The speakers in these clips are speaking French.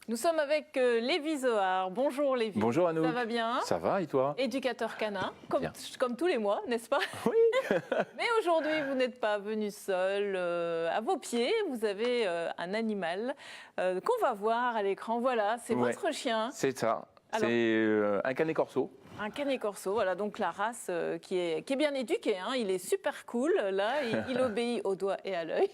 Nous sommes avec Lévi Zohar. Bonjour Lévi. Bonjour Anouk. Ça va bien? Ça va et toi? Éducateur canin, comme tous les mois, n'est-ce pas? Oui. Mais aujourd'hui, vous n'êtes pas venu seul. À vos pieds, vous avez un animal qu'on va voir à l'écran. Voilà, c'est votre chien. C'est ça. C'est un canet corso. Un canet corso, voilà, donc la race qui est bien éduquée, hein. Il est super cool, là, il obéit au doigt et à l'œil.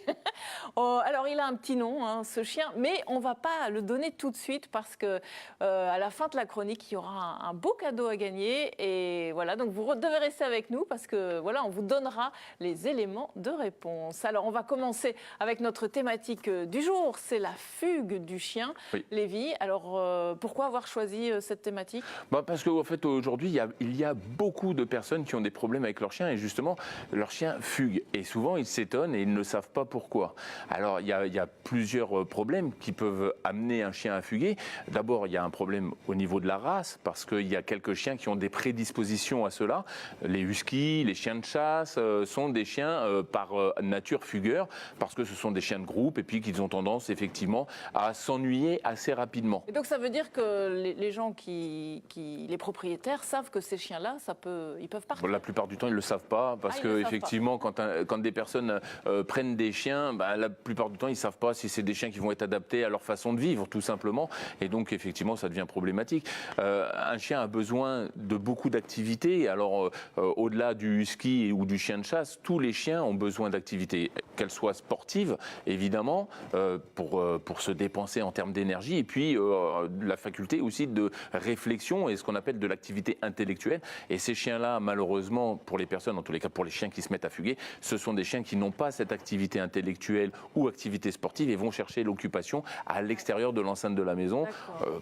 Alors, il a un petit nom, hein, ce chien, mais on ne va pas le donner tout de suite parce que à la fin de la chronique, il y aura un beau cadeau à gagner. Et voilà, donc vous devez rester avec nous parce que voilà, on vous donnera les éléments de réponse. Alors, on va commencer avec notre thématique du jour, c'est la fugue du chien. Oui. Lévi, alors pourquoi avoir choisi cette thématique? Parce qu'en fait, aujourd'hui, il y a beaucoup de personnes qui ont des problèmes avec leur chien et justement, leur chien fugue. Et souvent, ils s'étonnent et ils ne savent pas pourquoi. Alors, il y a plusieurs problèmes qui peuvent amener un chien à fuguer. D'abord, il y a un problème au niveau de la race parce qu'il y a quelques chiens qui ont des prédispositions à cela. Les huskies, les chiens de chasse sont des chiens par nature fugueurs parce que ce sont des chiens de groupe et puis qu'ils ont tendance effectivement à s'ennuyer assez rapidement. Et donc, ça veut dire que les gens les propriétaires savent que ces chiens-là, ils peuvent partir. La plupart du temps, ils ne le savent pas parce que effectivement, quand des personnes prennent des chiens, la plupart du temps, ils ne savent pas si c'est des chiens qui vont être adaptés à leur façon de vivre, tout simplement. Et donc, effectivement, ça devient problématique. Un chien a besoin de beaucoup d'activités. Alors, au-delà du husky ou du chien de chasse, tous les chiens ont besoin d'activités, qu'elles soient sportives, évidemment, pour se dépenser en termes d'énergie, et puis la faculté aussi de réflexion et ce qu'on appelle de l'activité intellectuelle. Et ces chiens-là, malheureusement, pour les personnes, en tous les cas pour les chiens qui se mettent à fuguer, ce sont des chiens qui n'ont pas cette activité intellectuelle ou activité sportive et vont chercher l'occupation à l'extérieur de l'enceinte de la maison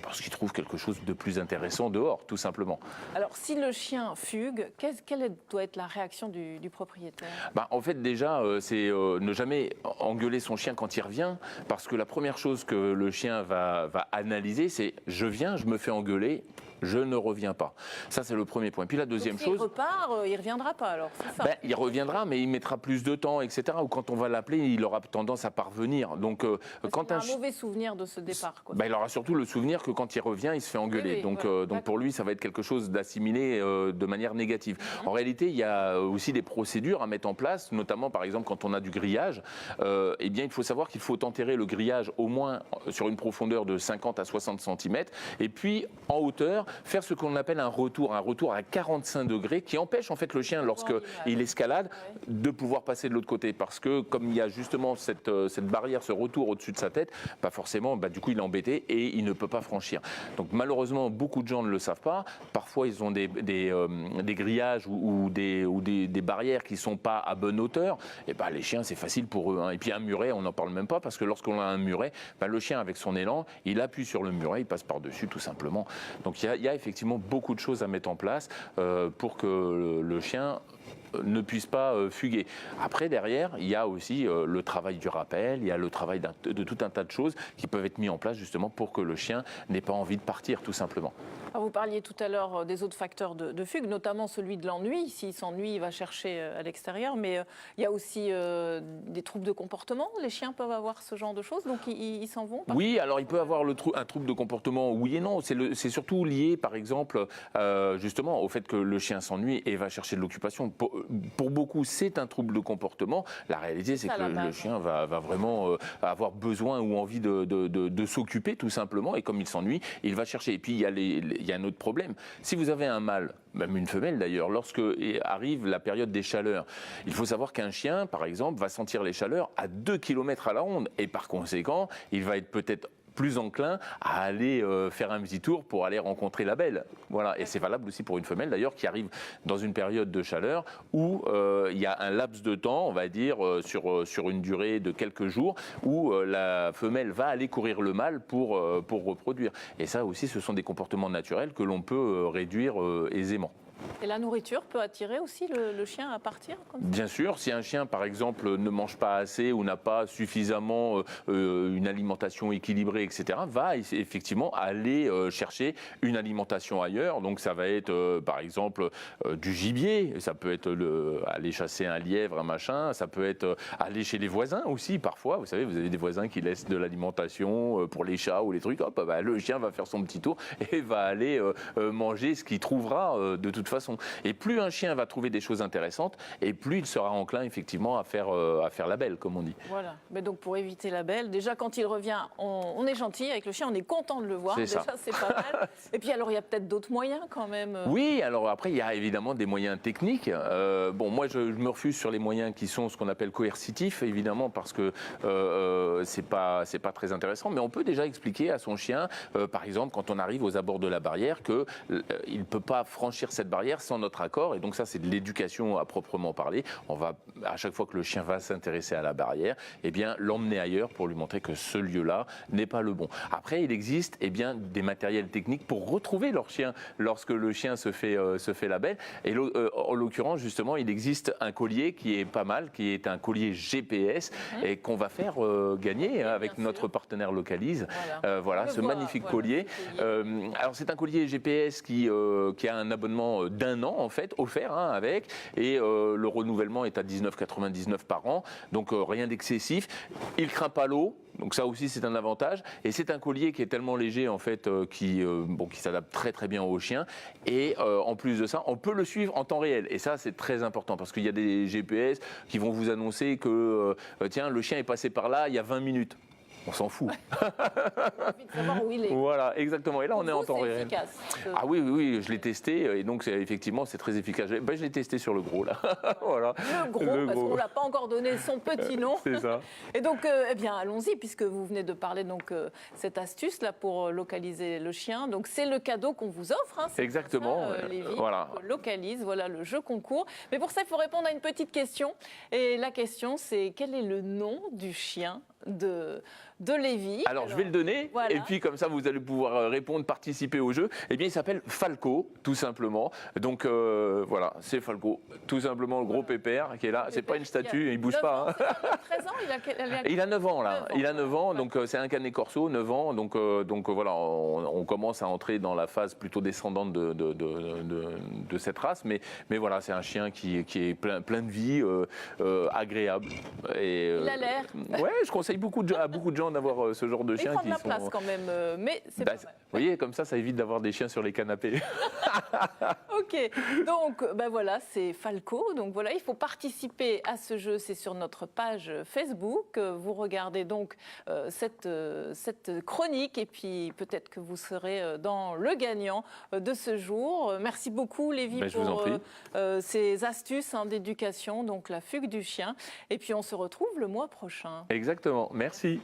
parce qu'ils trouvent quelque chose de plus intéressant dehors, tout simplement. Alors, si le chien fugue, quelle doit être la réaction du propriétaire? En fait, déjà, c'est ne jamais engueuler son chien quand il revient, parce que la première chose que le chien va analyser, c'est « je viens, je me fais engueuler ». Je ne reviens pas. Ça, c'est le premier point. Puis la deuxième chose... S'il repart, il ne reviendra pas alors, c'est ça? Il reviendra, mais il mettra plus de temps, etc. Ou quand on va l'appeler, il aura tendance à parvenir. Donc, quand il a un mauvais souvenir de ce départ. Quoi. Il aura surtout le souvenir que quand il revient, il se fait engueuler. Donc pour lui, ça va être quelque chose d'assimilé de manière négative. En réalité, il y a aussi des procédures à mettre en place, notamment par exemple quand on a du grillage. Eh bien, il faut savoir qu'il faut enterrer le grillage au moins sur une profondeur de 50 à 60 cm. Et puis, en hauteur, faire ce qu'on appelle un retour à 45 degrés qui empêche en fait le chien, lorsqu'il escalade, de pouvoir passer de l'autre côté. Parce que comme il y a justement cette barrière, ce retour au-dessus de sa tête, forcément, du coup, il est embêté et il ne peut pas franchir. Donc malheureusement, beaucoup de gens ne le savent pas. Parfois, ils ont des grillages ou des barrières qui ne sont pas à bonne hauteur. Et les chiens, c'est facile pour eux. Hein. Et puis un muret, on n'en parle même pas parce que lorsqu'on a un muret, le chien, avec son élan, il appuie sur le muret, il passe par-dessus tout simplement. Donc il y a effectivement beaucoup de choses à mettre en place pour que le chien ne puisse pas fuguer. Après, derrière, il y a aussi le travail du rappel, il y a le travail de tout un tas de choses qui peuvent être mis en place justement pour que le chien n'ait pas envie de partir, tout simplement. Alors vous parliez tout à l'heure des autres facteurs de fugue, notamment celui de l'ennui. S'il s'ennuie, il va chercher à l'extérieur, mais il y a aussi des troubles de comportement. Les chiens peuvent avoir ce genre de choses, donc ils s'en vont? Oui, alors il peut avoir un trouble de comportement, oui et non. C'est surtout lié, par exemple, justement au fait que le chien s'ennuie et va chercher de l'occupation. Pour beaucoup, c'est un trouble de comportement. La réalité, c'est que le chien va vraiment avoir besoin ou envie de s'occuper, tout simplement. Et comme il s'ennuie, il va chercher. Et puis, il y a un autre problème. Si vous avez un mâle, même une femelle d'ailleurs, lorsque arrive la période des chaleurs, il faut savoir qu'un chien, par exemple, va sentir les chaleurs à 2 km à la ronde. Et par conséquent, il va être peut-être plus enclin à aller faire un petit tour pour aller rencontrer la belle. Voilà. Et c'est valable aussi pour une femelle d'ailleurs qui arrive dans une période de chaleur où il y a un laps de temps, on va dire, sur une durée de quelques jours, où la femelle va aller courir le mâle pour reproduire. Et ça aussi, ce sont des comportements naturels que l'on peut réduire aisément. Et la nourriture peut attirer aussi le chien à partir comme ça? Bien sûr, si un chien, par exemple, ne mange pas assez ou n'a pas suffisamment une alimentation équilibrée, etc., va effectivement aller chercher une alimentation ailleurs. Donc ça va être, par exemple, du gibier, ça peut être aller chasser un lièvre, un machin, ça peut être aller chez les voisins aussi, parfois. Vous savez, vous avez des voisins qui laissent de l'alimentation pour les chats ou les trucs. Hop, bah, le chien va faire son petit tour et va aller manger ce qu'il trouvera de toute façon. Et plus un chien va trouver des choses intéressantes, et plus il sera enclin effectivement à faire la belle, comme on dit. Voilà. Mais donc pour éviter la belle, déjà quand il revient, on est gentil avec le chien, on est content de le voir. Déjà c'est pas mal. Et puis alors il y a peut-être d'autres moyens quand même. Oui, alors après il y a évidemment des moyens techniques. Bon, moi je me refuse sur les moyens qui sont ce qu'on appelle coercitifs, évidemment, parce que c'est pas très intéressant. Mais on peut déjà expliquer à son chien, par exemple, quand on arrive aux abords de la barrière, que il ne peut pas franchir cette barrière sans notre accord. Et donc ça, c'est de l'éducation à proprement parler. On va, à chaque fois que le chien va s'intéresser à la barrière, eh bien, l'emmener ailleurs pour lui montrer que ce lieu-là n'est pas le bon. Après, il existe bien, des matériels techniques pour retrouver leur chien lorsque le chien se fait la belle. Et en l'occurrence, justement, il existe un collier qui est pas mal, qui est un collier GPS et qu'on va faire gagner avec notre partenaire Localise. Voilà, ce magnifique collier. Alors, c'est un collier GPS qui a un abonnement d'1 an, en fait, offert avec, et le renouvellement est à 19,99 par an, donc rien d'excessif. Il craint pas l'eau. Donc ça aussi c'est un avantage, et c'est un collier qui est tellement léger en fait qui s'adapte très très bien aux chiens, et en plus de ça on peut le suivre en temps réel, et ça c'est très important parce qu'il y a des GPS qui vont vous annoncer que tiens, le chien est passé par là il y a 20 minutes. On s'en fout. On a envie de savoir où il est. Voilà, exactement. Et là, on est en temps réel. Efficace. Ah oui, je l'ai testé. Et donc, effectivement, c'est très efficace. Je l'ai testé sur le gros, là. Voilà. Le gros, parce qu'on ne l'a pas encore donné son petit nom. C'est ça. Et donc, eh bien, allons-y, puisque vous venez de parler donc cette astuce là pour localiser le chien. Donc, c'est le cadeau qu'on vous offre. Hein, exactement. Ça, Lévi, voilà. Localise, voilà le jeu concours. Mais pour ça, il faut répondre à une petite question. Et la question, c'est quel est le nom du chien de Lévi? Alors, je vais le donner, voilà. Et puis comme ça, vous allez pouvoir répondre, participer au jeu. Eh bien, il s'appelle Falco, tout simplement. Donc, voilà, c'est Falco, tout simplement, le gros pépère qui est là. C'est pas une statue, il bouge pas. Hein. 13 ans, il a 9 ans, là. Il a 9 ans, donc c'est un canet corso, 9 ans. Donc voilà, on commence à entrer dans la phase plutôt descendante de cette race. Mais voilà, c'est un chien qui est plein de vie, agréable. Et, il a l'air. Ouais, je conseille à beaucoup de gens d'avoir ce genre de chien. Il prend de la place quand même, mais c'est pas mal. Vous voyez, comme ça évite d'avoir des chiens sur les canapés. Ok, donc voilà, c'est Falco. Donc voilà, il faut participer à ce jeu, c'est sur notre page Facebook. Vous regardez donc cette chronique et puis peut-être que vous serez dans le gagnant de ce jour. Merci beaucoup Lévi pour ces astuces d'éducation, donc la fugue du chien. Et puis on se retrouve le mois prochain. Exactement, merci.